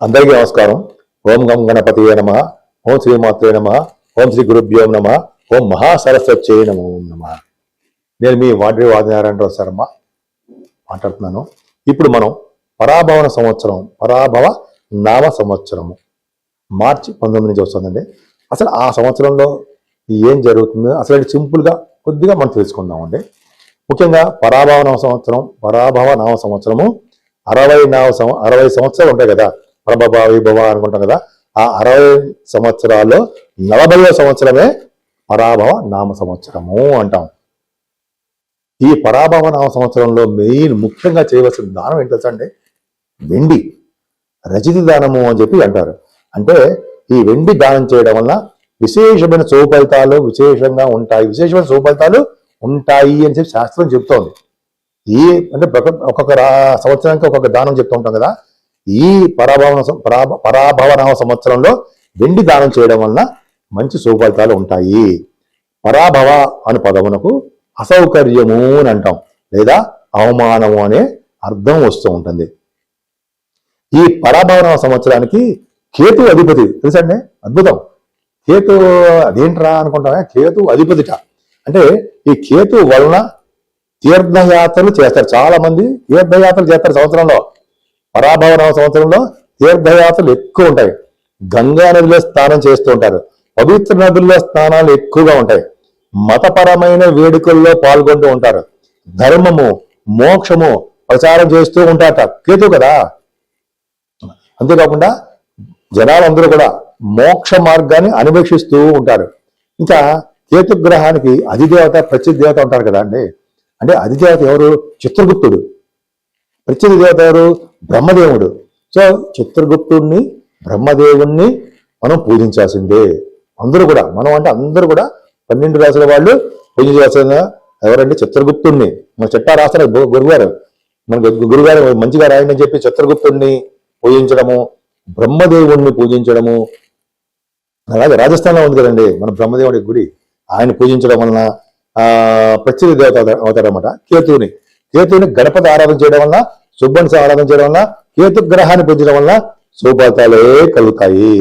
అందరికీ నమస్కారం. ఓం గం గణపతియే నమః. ఓం శ్రీమాత్రే నమః. ఓం శ్రీ గురుభ్యో నమః. ఓం మహాసరస్వత్యై నమో నమః. నేను మీ వాడ్రి వాదినారాయణరావు శర్మ మాట్లాడుతున్నాను. ఇప్పుడు మనం పరాభవ నామ సంవత్సరము మార్చి 19 నుంచి వస్తుందండి. అసలు ఆ సంవత్సరంలో ఏం జరుగుతుందో అసలు సింపుల్గా కొద్దిగా మనం తెలుసుకుందామండి. ముఖ్యంగా పరాభవ నామ సంవత్సరము 60 సంవత్సరాలు ఉంటాయి కదా, ప్రభవ విభవ అనుకుంటాం కదా. ఆ 60 సంవత్సరాల్లో 40వ సంవత్సరమే పరాభవ నామ సంవత్సరము అంటాం. ఈ పరాభవ నామ సంవత్సరంలో ముఖ్యంగా చేయవలసిన దానం ఏంటి తెలుసా అండి? వెండి రజిత దానము అని చెప్పి అంటారు. అంటే ఈ వెండి దానం చేయడం వల్ల విశేషమైన విశేషమైన సుఫలితాలు ఉంటాయి అని చెప్పి శాస్త్రం చెప్తోంది. అంటే ఒక్కొక్క సంవత్సరానికి ఒక్కొక్క దానం చెప్తూ ఉంటాం కదా. ఈ పరాభవ నామ సంవత్సరంలో వెండి దానం చేయడం వలన మంచి సుఫలితాలు ఉంటాయి. పరాభవ అనే పదమునకు అసౌకర్యము అని అంటాం, లేదా అవమానము అనే అర్థం వస్తూ ఉంటుంది. ఈ పరాభవ నామ సంవత్సరానికి కేతు అధిపతి తెలుసండి. అద్భుతం. కేతు అదేంట్రా అనుకుంటామే, కేతు అధిపతిట. అంటే ఈ కేతు వలన తీర్థయాత్రలు చేస్తారు. చాలా మంది తీర్థయాత్రలు చేస్తారు సంవత్సరంలో. పరాభవ నామ సంవత్సరంలో తీర్థయాత్రలు ఎక్కువ ఉంటాయి. గంగా నదిలో స్నానం చేస్తూ ఉంటారు. పవిత్ర నదుల్లో స్నానాలు ఎక్కువగా ఉంటాయి. మతపరమైన వేడుకల్లో పాల్గొంటూ ఉంటారు. ధర్మము మోక్షము ప్రచారం చేస్తూ ఉంటారట కేతు కదా. అంతేకాకుండా జనాలందరూ కూడా మోక్ష మార్గాన్ని అన్వేషిస్తూ ఉంటారు. ఇంకా కేతు గ్రహానికి అధిదేవత ప్రత్యేక దేవత ఉంటారు కదా అండి. అంటే అధిదేవత ఎవరు? చిత్రగుప్తుడు. ప్రత్యేక దేవత ఎవరు? బ్రహ్మదేవుడు. సో చిత్రగుప్తుడిని బ్రహ్మదేవుణ్ణి మనం పూజించాల్సిందే. అందరూ కూడా అందరూ కూడా 12 రాసుల వాళ్ళు పూజించాల్సిన ఎవరంటే చిత్రగుప్తుడిని. మన చెట్టా రాస్తారు గురుగారు, మన గురుగారు మంచిగా రాయని చెప్పి చిత్రగుప్తుడిని పూజించడము, బ్రహ్మదేవుణ్ణి పూజించడము. అలాగే రాజస్థాన్లో ఉంది కదండి మన బ్రహ్మదేవుడి గుడి. ఆయన పూజించడం వలన ప్రత్యేక దేవత అవుతారన్నమాట. కేతుని గణపతి ఆరాధన చేయడం వల్ల, సుబ్బని ఆరాధన చేయడం వల్ల, కేతు గ్రహాన్ని పూజించడం వల్ల సుఫలితాలే కలుగుతాయి.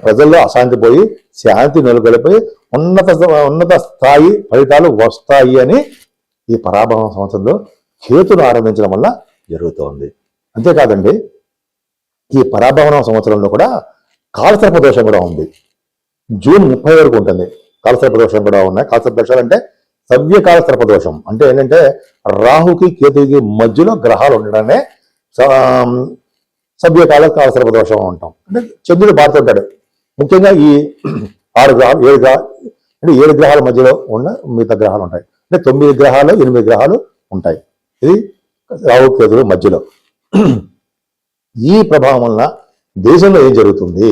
ప్రజల్లో అశాంతి పోయి శాంతి నెలకొల్పి ఉన్నత స్థాయి ఫలితాలు వస్తాయి అని ఈ పరాభవ సంవత్సరంలో కేతును ఆరాధించడం వల్ల జరుగుతోంది. అంతేకాదండి, ఈ పరాభవ సంవత్సరంలో కూడా కాలసర్ప దోషం కూడా ఉంది. జూన్ 30 వరకు ఉంటుంది. కాలసర్ప దోషం కూడా ఉన్నాయి. కాలసర్ప దోషాలు అంటే సవ్యకాల సర్పదోషం. అంటే ఏంటంటే రాహుకి కేతుకి మధ్యలో గ్రహాలు ఉండడానే సవ్యకాల కాలసర్పదోషం అంటాం. అంటే చంద్రుడు మారుతుంటాడు. ముఖ్యంగా ఈ 7 గ్రహాల మధ్యలో ఉన్న మిగతా గ్రహాలు ఉంటాయి. అంటే 9 గ్రహాలు 8 గ్రహాలు ఉంటాయి. ఇది రాహు కేతుల మధ్యలో. ఈ ప్రభావం వలన దేశంలో ఏం జరుగుతుంది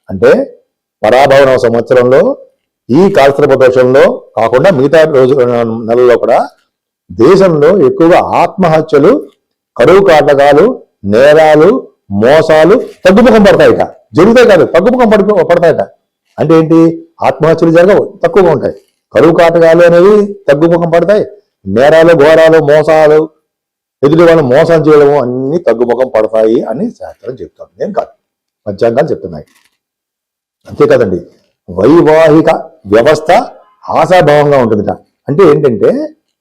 అంటే, పరాభవ సంవత్సరంలో ఈ కాలసర్ప దోషంలో కాకుండా మిగతా నెలల్లో కూడా దేశంలో ఎక్కువగా ఆత్మహత్యలు, కరువు కాటకాలు, నేరాలు, మోసాలు తగ్గుముఖం పడతాయిట. జరుగుతాయి కాదు, తగ్గుముఖం పడతాయిట. అంటే ఏంటి? ఆత్మహత్యలు జరగవు, తక్కువగా ఉంటాయి. కరువు కాటకాలు అనేవి తగ్గుముఖం పడతాయి. నేరాలు, ఘోరాలు, మోసాలు, ఎదుటి వాళ్ళు మోసం చేయడము అన్ని తగ్గుముఖం పడతాయి అని శాస్త్రం చెప్తాను. నేను కాదు, పంచాంగాలు చెప్తున్నాయి. అంతేకాదండి, వైవాహిక వ్యవస్థ ఆశాభావంగా ఉంటుందిట. అంటే ఏంటంటే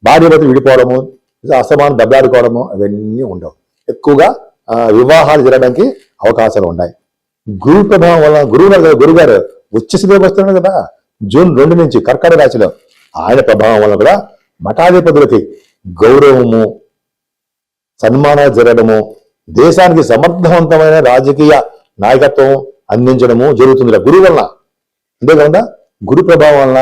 భార్యాభర్తలు విడిపోవడము, అసమానం దెబ్బలాడుకోవడము అవన్నీ ఉండవు. ఎక్కువగా వివాహాలు జరగడానికి అవకాశాలు ఉన్నాయి. గురు ప్రభావం వల్ల గురుగారు ఉచ్చస్థితిలోకి వస్తున్నాడు కదా జూన్ 2 నుంచి కర్కాటక రాశిలో. ఆయన ప్రభావం వల్ల కూడా మఠాధిపతులకి గౌరవము, సన్మానాలు జరగడము, దేశానికి సమర్థవంతమైన రాజకీయ నాయకత్వం అందించడము జరుగుతుంది గురువు వలన. అంతేకాకుండా గురు ప్రభావం వలన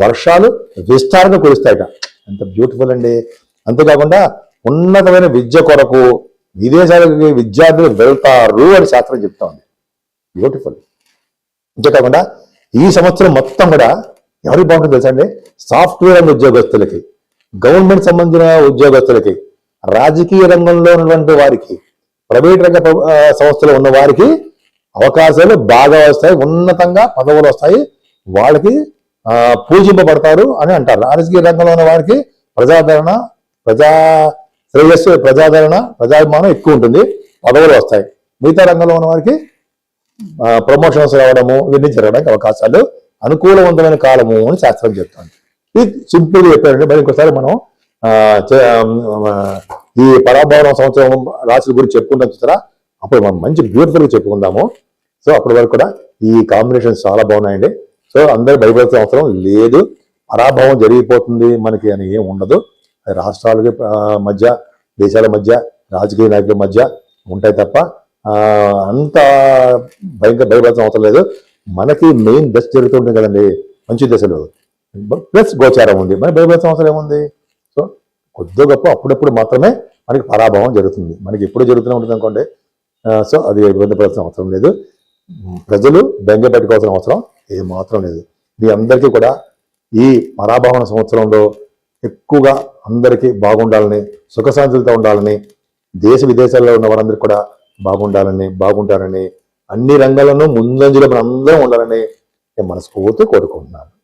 వర్షాలు విస్తారణ కురుస్తాయట. ఎంత బ్యూటిఫుల్ అండి. అంతేకాకుండా ఉన్నతమైన విద్య కొరకు విదేశాలకు విద్యార్థులు వెళ్తారు అని శాస్త్రం చెప్తా ఉంది. బ్యూటిఫుల్. అంతేకాకుండా ఈ సంవత్సరం మొత్తం కూడా ఎవరికి బాగుంటుంది తెలుసా అండి? సాఫ్ట్వేర్ రంగ ఉద్యోగస్తులకి, గవర్నమెంట్ సంబంధించిన ఉద్యోగస్తులకి, రాజకీయ రంగంలో ఉన్నటువంటి వారికి, ప్రైవేట్ రంగ సంస్థలో ఉన్న వారికి అవకాశాలు బాగా వస్తాయి. ఉన్నతంగా పదవులు వస్తాయి. వాళ్ళకి పూజింపబడతారు అని అంటారు. రాజకీయ రంగంలో ఉన్న వారికి ప్రజాదరణ, ప్రజాశ్రేయస్సు, ప్రజాదరణ, ప్రజాభిమానం ఎక్కువ ఉంటుంది. పదవులు వస్తాయి. మిగతా రంగంలో ఉన్న వారికి ప్రమోషన్స్ రావడము ఇవన్నీ జరగడానికి అవకాశాలు అనుకూలవంతమైన కాలము అని శాస్త్రం చెప్తుంది. ఇది సింపుల్ చెప్పారంటే మరి ఇంకోసారి మనం ఈ పరాభవన సంవత్సరం రాశుల గురించి చెప్పుకుంటాం చూసారా, అప్పుడు మనం మంచి బ్యూటిఫుల్గా చెప్పుకుందాము. సో అప్పటి వరకు కూడా ఈ కాంబినేషన్స్ చాలా బాగున్నాయండి. సో అందరూ భయపడాల్సిన అవసరం లేదు. పరాభవం జరిగిపోతుంది మనకి అని ఏం ఉండదు. రాష్ట్రాలకి మధ్య, దేశాల మధ్య, రాజకీయ నాయకుల మధ్య ఉంటాయి తప్ప అంత భయపడాల్సిన అవసరం లేదు. మనకి మెయిన్ దశ జరుగుతుంటుంది కదండి, మంచి దశలు ప్లస్ గోచారం ఉంది, మనకి భయపడాల్సిన అవసరం ఏముంది? సో కొద్ది గొప్ప అప్పుడప్పుడు మాత్రమే మనకి పరాభవం జరుగుతుంది. మనకి ఎప్పుడు జరుగుతూనే ఉంటుంది అనుకోండి. సో అది ఇబ్బంది పడాల్సిన అవసరం లేదు. ప్రజలు బెంగ పెట్టుకోవాల్సిన అవసరం ఏమాత్రం లేదు. మీ అందరికీ కూడా ఈ పరాభవన సంవత్సరంలో ఎక్కువగా అందరికీ బాగుండాలని, సుఖశాంతులతో ఉండాలని, దేశ విదేశాల్లో ఉన్న వారందరికీ కూడా బాగుంటారని, అన్ని రంగాల్లోనూ ముందంజలో మనం అందరం ఉండాలని నేను మనస్ఫూర్తిగా కోరుకుంటున్నాను.